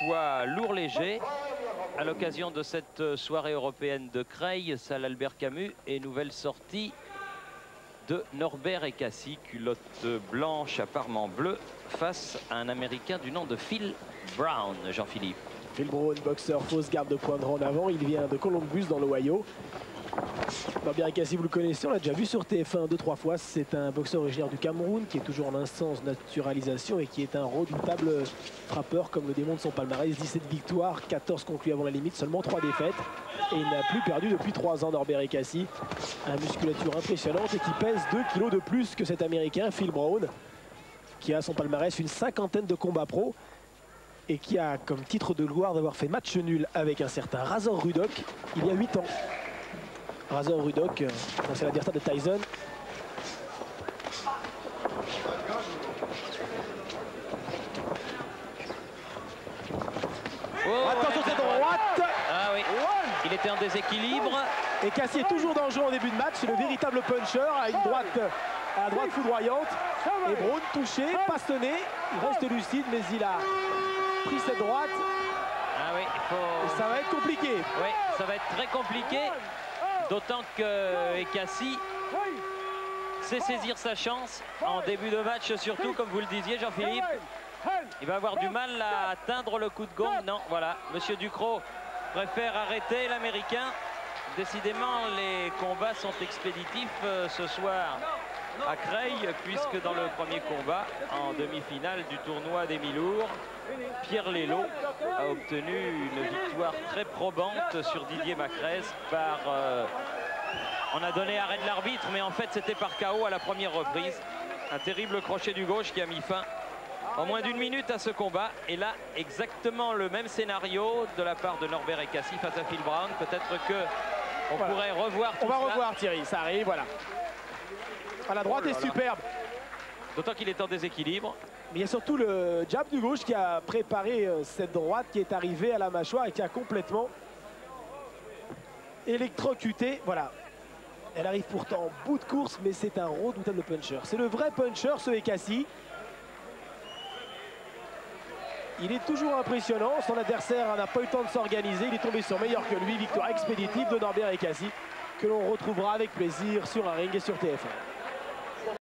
Poids lourd léger à l'occasion de cette soirée européenne de Creil, salle Albert Camus, et nouvelle sortie de Norbert Ekassi, culotte blanche à parement bleu face à un Américain du nom de Phil Brown. Jean-Philippe. Phil Brown, boxeur fausse garde de poing droit en avant, il vient de Columbus dans l'Ohio. Norbert Ekassi, vous le connaissez, on l'a déjà vu sur TF1 2-3 fois. C'est un boxeur originaire du Cameroun qui est toujours en instance naturalisation et qui est un redoutable frappeur, comme le démontre son palmarès. 17 victoires, 14 conclues avant la limite, seulement 3 défaites. Et il n'a plus perdu depuis 3 ans, Norbert Ekassi. Une musculature impressionnante et qui pèse 2 kilos de plus que cet Américain, Phil Brown, qui a son palmarès une 50aine de combats pro et qui a comme titre de gloire d'avoir fait match nul avec un certain Razor Ruddock il y a 8 ans. Razor Ruddock, c'est l'adversaire de Tyson. Oh, attention, c'est droite. Ah oui, il était en déséquilibre. Ekassi est toujours dangereux en début de match. C'est le véritable puncher à une droite, à la droite foudroyante. Et Brown touché, pas sonné. Il reste lucide, mais il a pris cette droite. Ah oui, Et ça va être compliqué. Oui, ça va être très compliqué. D'autant que Ekassi sait saisir sa chance en début de match, surtout comme vous le disiez, Jean-Philippe. Il va avoir du mal à atteindre le coup de gong. Non, voilà, Monsieur Ducrot préfère arrêter l'Américain. Décidément, les combats sont expéditifs ce soir à Creil, puisque dans le premier combat, en demi-finale du tournoi des mi-lourds, Pierre Lello a obtenu une victoire très probante sur Didier Macrez par... on a donné arrêt de l'arbitre, mais en fait c'était par KO à la première reprise. Un terrible crochet du gauche qui a mis fin en moins d'une minute à ce combat. Et là, exactement le même scénario de la part de Norbert Ekassi face à Phil Brown. Peut-être que on pourrait revoir tout ça. On va cela. revoir Thierry, ça arrive, voilà. À la droite est superbe. D'autant qu'il est en déséquilibre. Mais il y a surtout le jab du gauche qui a préparé cette droite qui est arrivée à la mâchoire et qui a complètement électrocuté. Voilà. Elle arrive pourtant en bout de course, mais c'est un redoutable puncher. C'est le vrai puncher, ce Ekassi. Il est toujours impressionnant. Son adversaire n'a pas eu le temps de s'organiser. Il est tombé sur meilleur que lui. Victoire expéditive de Norbert Ekassi, que l'on retrouvera avec plaisir sur un ring et sur TF1.